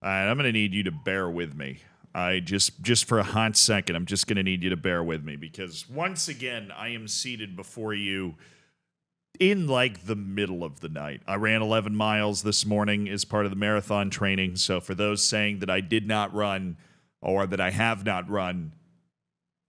All right, I'm going to need you to bear with me. I just for a hot second, I'm just going to need you to bear with me because once again, I am seated before you in like the middle of the night. I ran 11 miles this morning as part of the marathon training. So for those saying that I did not run or that I have not run,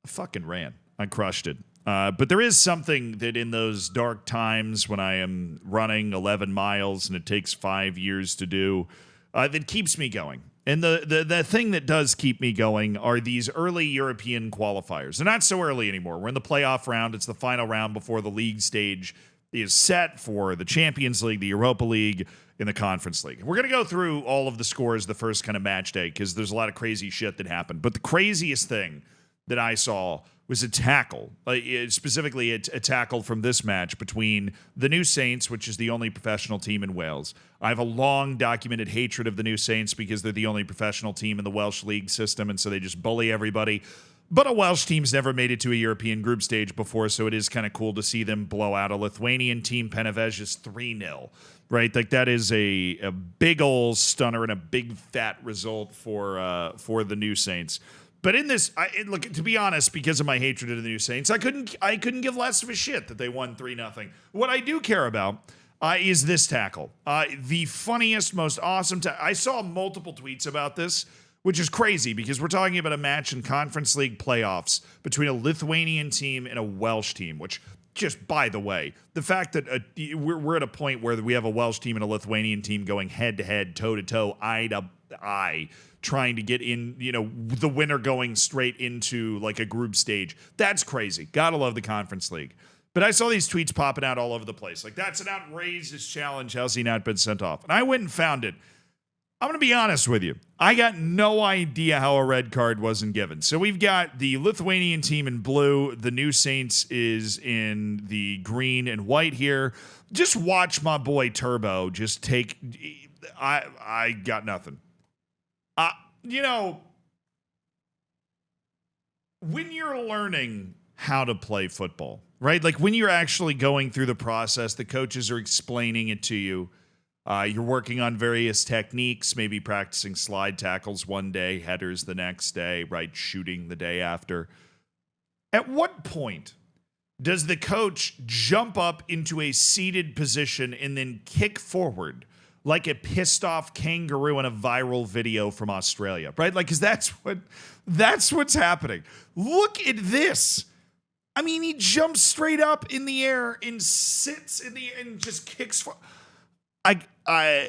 I fucking ran. I crushed it. But there is something that in those dark times when I am running 11 miles and it takes 5 years to do, that keeps me going. And the thing that does keep me going are these early European qualifiers. They're not so early anymore. We're in the playoff round. It's the final round before the league stage is set for the Champions League, the Europa League, and the Conference League. We're going to go through all of the scores the first kind of match day because there's a lot of crazy shit that happened. But the craziest thing that I saw was a tackle, specifically a tackle from this match between the New Saints, which is the only professional team in Wales. I have a long documented hatred of the New Saints because they're the only professional team in the Welsh league system, and so they just bully everybody. But a Welsh team's never made it to a European group stage before, so it is kind of cool to see them blow out a Lithuanian team. Penevėžys 3-0, right? Like that is a big ol' stunner and a big fat result for the New Saints. But in this, look, to be honest, because of my hatred of the New Saints, I couldn't give less of a shit that they won 3-0. What I do care about is this tackle. The funniest, most awesome I saw multiple tweets about this, which is crazy because we're talking about a match in Conference League playoffs between a Lithuanian team and a Welsh team, which just, by the way, the fact that we're at a point where we have a Welsh team and a Lithuanian team going head-to-head, toe-to-toe, eye-to-eye, trying to get in, the winner going straight into like a group stage. That's crazy. Gotta love the Conference League. But I saw these tweets popping out all over the place. Like, that's an outrageous challenge. How's he not been sent off? And I went and found it. I'm going to be honest with you. I got no idea how a red card wasn't given. So we've got the Lithuanian team in blue. The New Saints is in the green and white here. Just watch my boy Turbo just take... I got nothing. When you're learning how to play football, right? Like when you're actually going through the process, the coaches are explaining it to you. You're working on various techniques, maybe practicing slide tackles one day, headers the next day, right? Shooting the day after. At what point does the coach jump up into a seated position and then kick forward like a pissed off kangaroo in a viral video from Australia, right? Like, because that's what's happening. Look at this. I mean, he jumps straight up in the air and sits in the and just kicks for.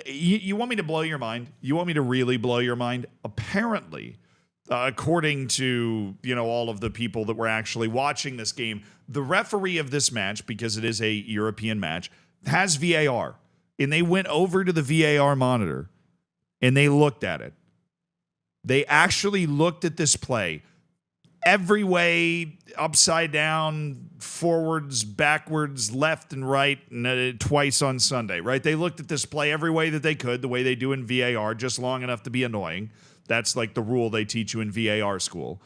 You want me to blow your mind? You want me to really blow your mind? Apparently, according to all of the people that were actually watching this game, the referee of this match, because it is a European match, has VAR. And they went over to the VAR monitor and they looked at it. They actually looked at this play every way, upside down, forwards, backwards, left and right, and twice on Sunday, right? They looked at this play every way that they could, the way they do in VAR, just long enough to be annoying. That's like the rule they teach you in VAR school.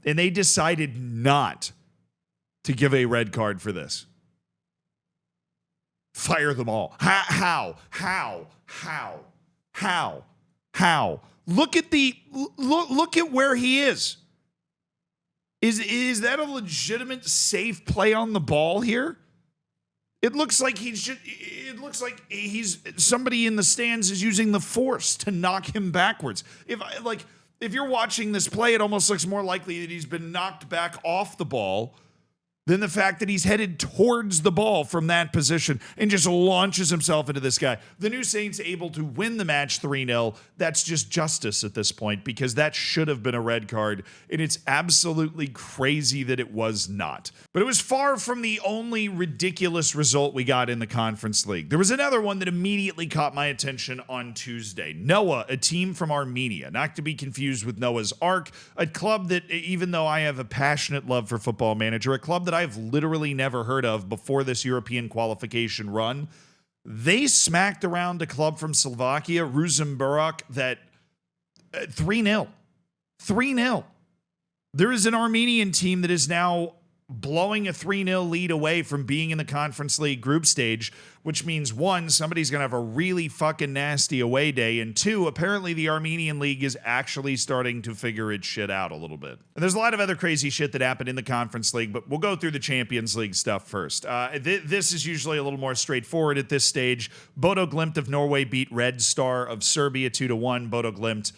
And they decided not to give a red card for this. Fire them all. How? Look at where he is. Is that a legitimate safe play on the ball here? It looks like somebody in the stands is using the force to knock him backwards. If you're watching this play, it almost looks more likely that he's been knocked back off the ball than the fact that he's headed towards the ball from that position and just launches himself into this guy. The New Saints able to win the match 3-0. That's just justice at this point because that should have been a red card, and it's absolutely crazy that it was not. But it was far from the only ridiculous result we got in the Conference League. There was another one that immediately caught my attention on Tuesday. Noah, a team from Armenia, not to be confused with Noah's Ark, a club that, even though I have a passionate love for Football Manager, a club that I've literally never heard of before this European qualification run. They smacked around a club from Slovakia, Ružomberok, that 3-0. 3-0. There is an Armenian team that is now blowing a 3-0 lead away from being in the Conference League group stage, which means, one, somebody's going to have a really fucking nasty away day, and two, apparently the Armenian League is actually starting to figure its shit out a little bit. And there's a lot of other crazy shit that happened in the Conference League, but we'll go through the Champions League stuff first. This is usually a little more straightforward at this stage. Bodo Glimt of Norway beat Red Star of Serbia 2-1. Bodo Glimt,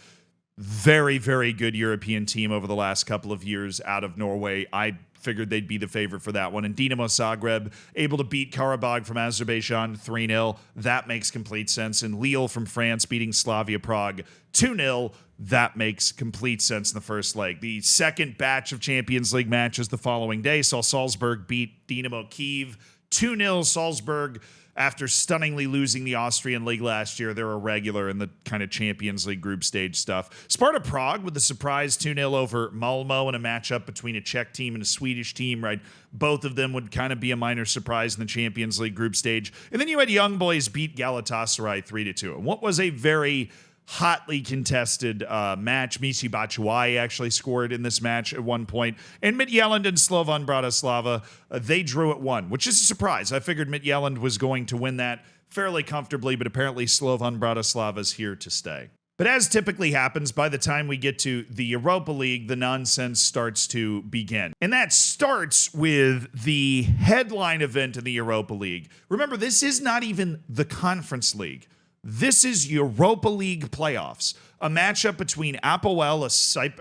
very, very good European team over the last couple of years out of Norway. I figured they'd be the favorite for that one. And Dinamo Zagreb able to beat Karabakh from Azerbaijan 3-0. That makes complete sense. And Lille from France beating Slavia Prague 2-0. That makes complete sense in the first leg. The second batch of Champions League matches the following day saw Salzburg beat Dinamo Kyiv 2-0. Salzburg, after stunningly losing the Austrian League last year, they're a regular in the kind of Champions League group stage stuff. Sparta Prague with a surprise 2-0 over Malmo in a matchup between a Czech team and a Swedish team, right? Both of them would kind of be a minor surprise in the Champions League group stage. And then you had Young Boys beat Galatasaray 3-2. And what was a very hotly contested match. Misi Batshuayi actually scored in this match at one point. And Midtjylland and Slovan Bratislava, they drew at 1, which is a surprise. I figured Midtjylland was going to win that fairly comfortably, but apparently Slovan Bratislava is here to stay. But as typically happens, by the time we get to the Europa League, the nonsense starts to begin. And that starts with the headline event in the Europa League. Remember, this is not even the Conference League. This is Europa League playoffs, a matchup between Apoel,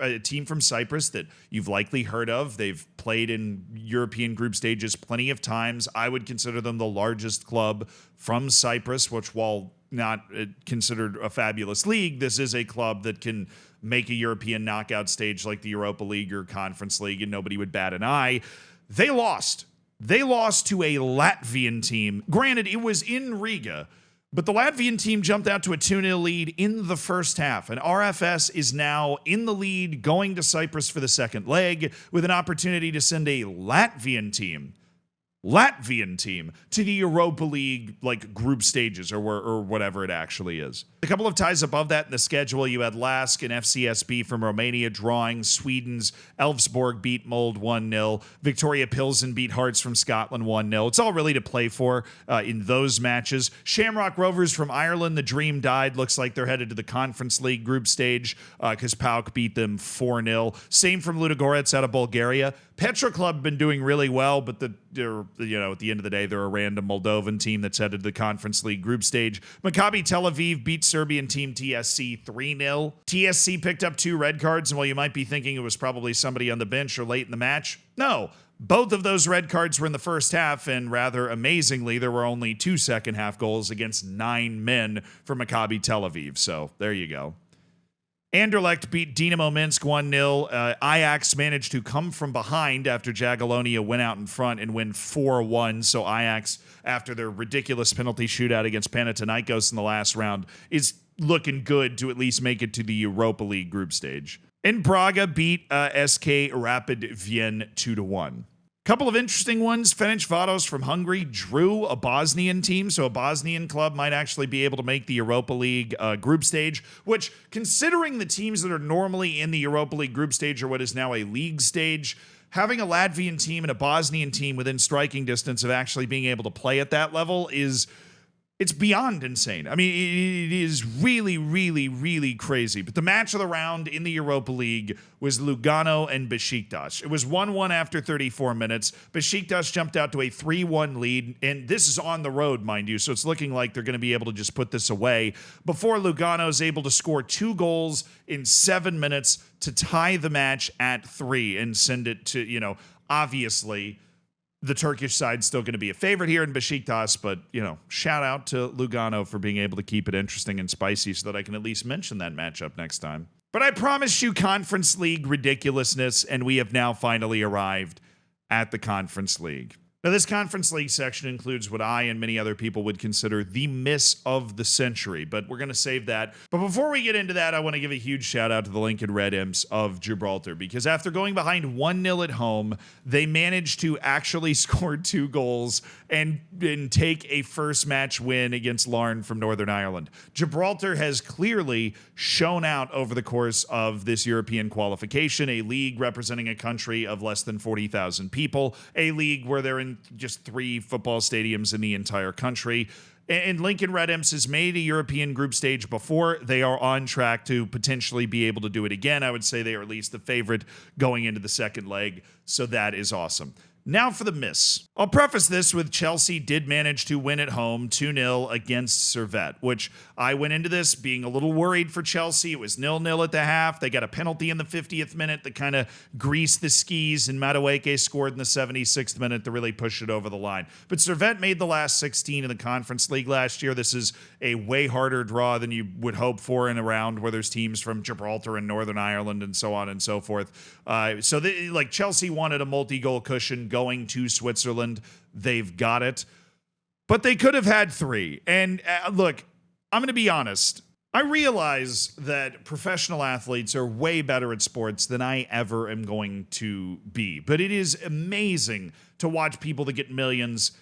a team from Cyprus that you've likely heard of. They've played in European group stages plenty of times. I would consider them the largest club from Cyprus, which, while not considered a fabulous league, this is a club that can make a European knockout stage like the Europa League or Conference League, and nobody would bat an eye. They lost. They lost to a Latvian team. Granted, it was in Riga, but the Latvian team jumped out to a 2-0 lead in the first half, and RFS is now in the lead going to Cyprus for the second leg with an opportunity to send a Latvian team to the Europa League group stages or whatever it actually is. A couple of ties above that in the schedule, you had Lask and FCSB from Romania drawing. Sweden's Elfsborg beat Molde 1-0. Victoria Pilsen beat Hearts from Scotland 1-0. It's all really to play for in those matches. Shamrock Rovers from Ireland, the dream died. Looks like they're headed to the Conference League group stage because PAOK beat them 4-0. Same from Ludogorets out of Bulgaria. Petra Club been doing really well, but they're, at the end of the day, they're a random Moldovan team that's headed to the Conference League group stage. Maccabi Tel Aviv beat Serbian team TSC 3-0. TSC picked up 2 red cards, and while you might be thinking it was probably somebody on the bench or late in the match, no. Both of those red cards were in the first half, and rather amazingly, there were only 2 second-half goals against 9 men for Maccabi Tel Aviv. So there you go. Anderlecht beat Dinamo Minsk 1-0. Ajax managed to come from behind after Jagiellonia went out in front and win 4-1. So Ajax, after their ridiculous penalty shootout against Panathinaikos in the last round, is looking good to at least make it to the Europa League group stage. And Braga beat SK Rapid Wien 2-1. Couple of interesting ones. Ferencváros from Hungary drew a Bosnian team, so a Bosnian club might actually be able to make the Europa League group stage, which, considering the teams that are normally in the Europa League group stage are what is now a league stage, having a Latvian team and a Bosnian team within striking distance of actually being able to play at that level it's beyond insane. I mean, it is really, really, really crazy. But the match of the round in the Europa League was Lugano and Besiktas. It was 1-1 after 34 minutes. Besiktas jumped out to a 3-1 lead, and this is on the road, mind you, so it's looking like they're going to be able to just put this away before Lugano is able to score 2 goals in 7 minutes to tie the match at 3 and send it to, obviously the Turkish side's still going to be a favorite here in Besiktas, but, shout out to Lugano for being able to keep it interesting and spicy so that I can at least mention that matchup next time. But I promised you Conference League ridiculousness, and we have now finally arrived at the Conference League. Now, this Conference League section includes what I and many other people would consider the miss of the century, but we're going to save that. But before we get into that, I want to give a huge shout out to the Lincoln Red Imps of Gibraltar, because after going behind 1-0 at home, they managed to actually score 2 goals and take a first match win against Larne from Northern Ireland. Gibraltar has clearly shown out over the course of this European qualification, a league representing a country of less than 40,000 people, a league where they're in just 3 football stadiums in the entire country. And Lincoln Red Imps has made a European group stage before. They are on track to potentially be able to do it again. I would say they are at least the favorite going into the second leg, so that is awesome. Now for the miss. I'll preface this with Chelsea did manage to win at home 2-0 against Servette, which I went into this being a little worried for Chelsea. It was 0-0 at the half. They got a penalty in the 50th minute that kind of greased the skis, and Madueke scored in the 76th minute to really push it over the line. But Servette made the last 16 in the Conference League last year. This is a way harder draw than you would hope for in a round where there's teams from Gibraltar and Northern Ireland and so on and so forth. Chelsea wanted a multi-goal cushion going to Switzerland. They've got it. But they could have had 3. And look, I'm going to be honest. I realize that professional athletes are way better at sports than I ever am going to be. But it is amazing to watch people that get millions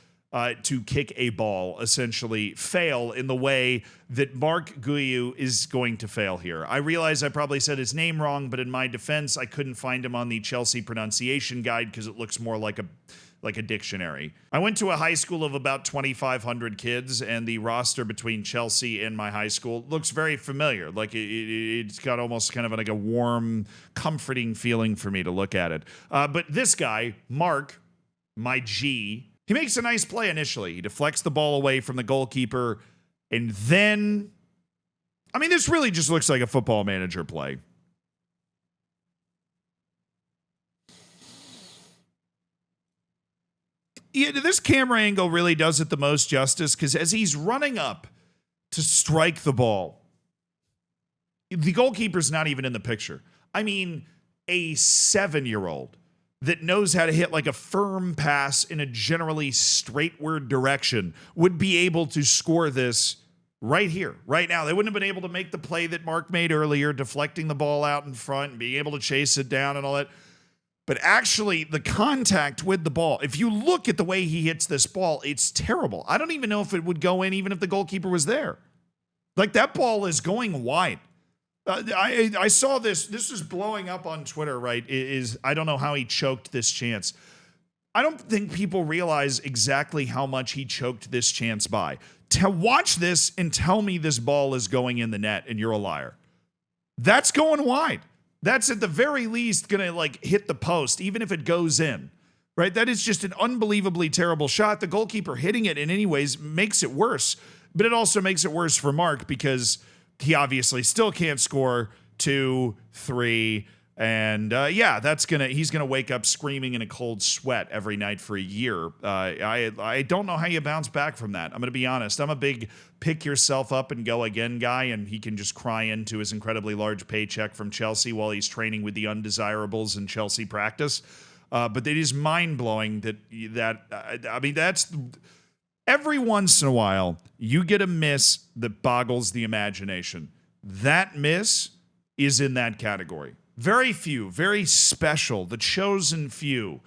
to kick a ball essentially fail in the way that Mark Guiu is going to fail here. I realize I probably said his name wrong, but in my defense, I couldn't find him on the Chelsea pronunciation guide because it looks more like a dictionary. I went to a high school of about 2,500 kids, and the roster between Chelsea and my high school looks very familiar. Like it's got almost kind of like a warm, comforting feeling for me to look at it. But this guy, Mark, my G, he makes a nice play initially. He deflects the ball away from the goalkeeper, and then, this really just looks like a Football Manager play. Yeah, this camera angle really does it the most justice, because as he's running up to strike the ball, the goalkeeper's not even in the picture. A 7-year-old that knows how to hit like a firm pass in a generally straightward direction would be able to score this right here, right now. They wouldn't have been able to make the play that Mark made earlier, deflecting the ball out in front and being able to chase it down and all that. But actually, the contact with the ball, if you look at the way he hits this ball, it's terrible. I don't even know if it would go in even if the goalkeeper was there. Like, that ball is going wide. I saw this. This is blowing up on Twitter, right? I don't know how he choked this chance. I don't think people realize exactly how much he choked this chance by. To watch this and tell me this ball is going in the net and you're a liar. That's going wide. That's at the very least going to hit the post, even if it goes in, right? That is just an unbelievably terrible shot. The goalkeeper hitting it in any ways makes it worse, but it also makes it worse for Mark because he obviously still can't score 2, 3, and he's gonna wake up screaming in a cold sweat every night for a year. I don't know how you bounce back from that. I'm gonna be honest. I'm a big pick yourself up and go again guy, and he can just cry into his incredibly large paycheck from Chelsea while he's training with the undesirables in Chelsea practice. But it is mind blowing that's. Every once in a while, you get a miss that boggles the imagination. That miss is in that category. Very few, very special, the chosen few.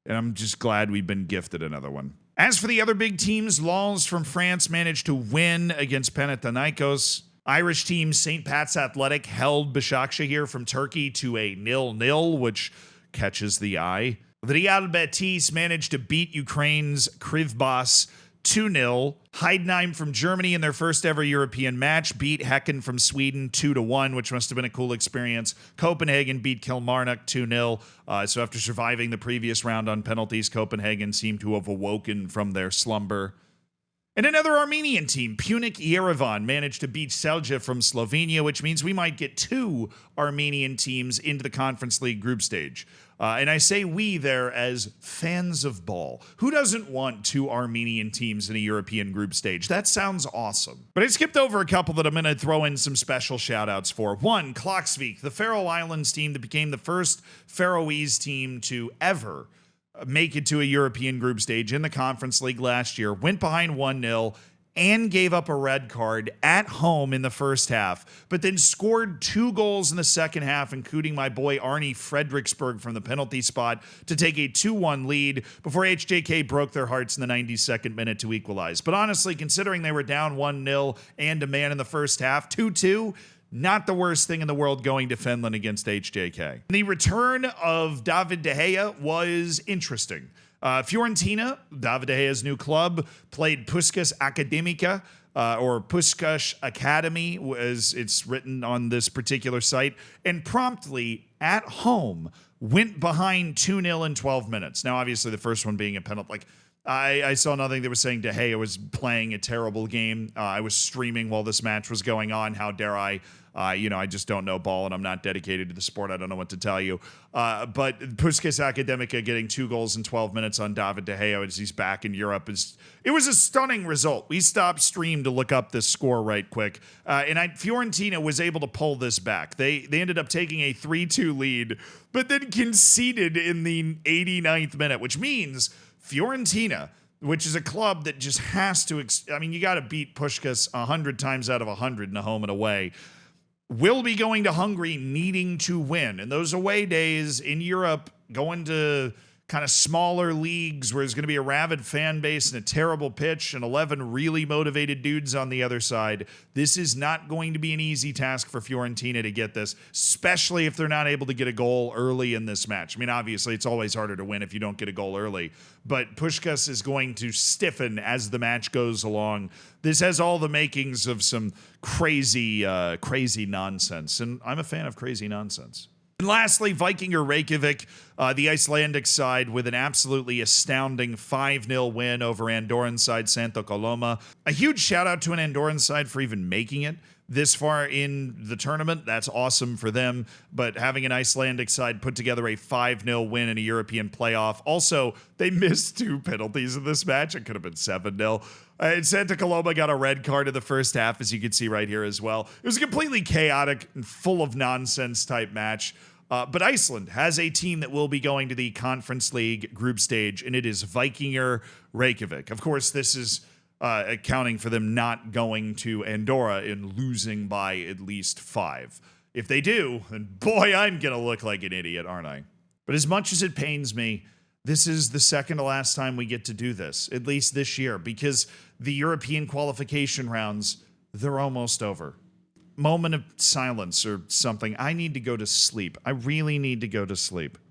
And I'm just glad we've been gifted another one. As for the other big teams, Lens from France managed to win against Panathinaikos. Irish team St. Pat's Athletic held Başakşehir from Turkey to a 0-0, which catches the eye. The Real Betis managed to beat Ukraine's Krivbas 2-0. Heidenheim from Germany in their first ever European match beat Häcken from Sweden 2-1, which must have been a cool experience. Copenhagen beat Kilmarnock 2-0. So after surviving the previous round on penalties, Copenhagen seemed to have awoken from their slumber. And another Armenian team, Punic Yerevan, managed to beat Celje from Slovenia, which means we might get 2 Armenian teams into the Conference League group stage. And I say we there as fans of ball. Who doesn't want 2 Armenian teams in a European group stage? That sounds awesome. But I skipped over a couple that I'm going to throw in some special shout-outs for. 1, Klaksvik, the Faroe Islands team that became the first Faroese team to ever make it to a European group stage in the Conference League last year, went behind 1-0 and gave up a red card at home in the first half, but then scored 2 goals in the second half, including my boy Arnie Frederiksberg from the penalty spot to take a 2-1 lead before HJK broke their hearts in the 92nd minute to equalize. But honestly, considering they were down 1-0 and a man in the first half, 2-2, not the worst thing in the world going to Finland against HJK. The return of David De Gea was interesting. Fiorentina, David De Gea's new club, played Puskas Akademika, or Puskas Academy, as it's written on this particular site, and promptly, at home, went behind 2-0 in 12 minutes. Now, obviously, the first one being a penalty. Like, I saw nothing that was saying De Gea was playing a terrible game. I was streaming while this match was going on. How dare I? I just don't know ball, and I'm not dedicated to the sport. I don't know what to tell you. But Puskas Academica getting 2 goals in 12 minutes on David De Gea as he's back in Europe. It was a stunning result. We stopped stream to look up this score right quick. Fiorentina was able to pull this back. They ended up taking a 3-2 lead, but then conceded in the 89th minute, which means Fiorentina, which is a club that just has to, you got to beat Puskás 100 times out of 100 in a home and away, will be going to Hungary needing to win. And those away days in Europe, going to kind of smaller leagues where there's going to be a rabid fan base and a terrible pitch and 11 really motivated dudes on the other side, this is not going to be an easy task for Fiorentina to get this, especially if they're not able to get a goal early in this match. Obviously, it's always harder to win if you don't get a goal early, but Puskás is going to stiffen as the match goes along. This has all the makings of some crazy nonsense, and I'm a fan of crazy nonsense. And lastly, Vikingur Reykjavik, the Icelandic side, with an absolutely astounding 5-0 win over Andorran side Santo Coloma. A huge shout out to an Andorran side for even making it this far in the tournament. That's awesome for them. But having an Icelandic side put together a 5-0 win in a European playoff. Also, they missed 2 penalties in this match. It could have been 7-0. And Santa Coloma got a red card in the first half, as you can see right here as well. It was a completely chaotic and full of nonsense type match. But Iceland has a team that will be going to the Conference League group stage, and it is Vikingur Reykjavik. Of course, this is accounting for them not going to Andorra and losing by at least 5. If they do, then boy, I'm going to look like an idiot, aren't I? But as much as it pains me, this is the second to last time we get to do this, at least this year, because the European qualification rounds, they're almost over. Moment of silence or something. I need to go to sleep. I really need to go to sleep.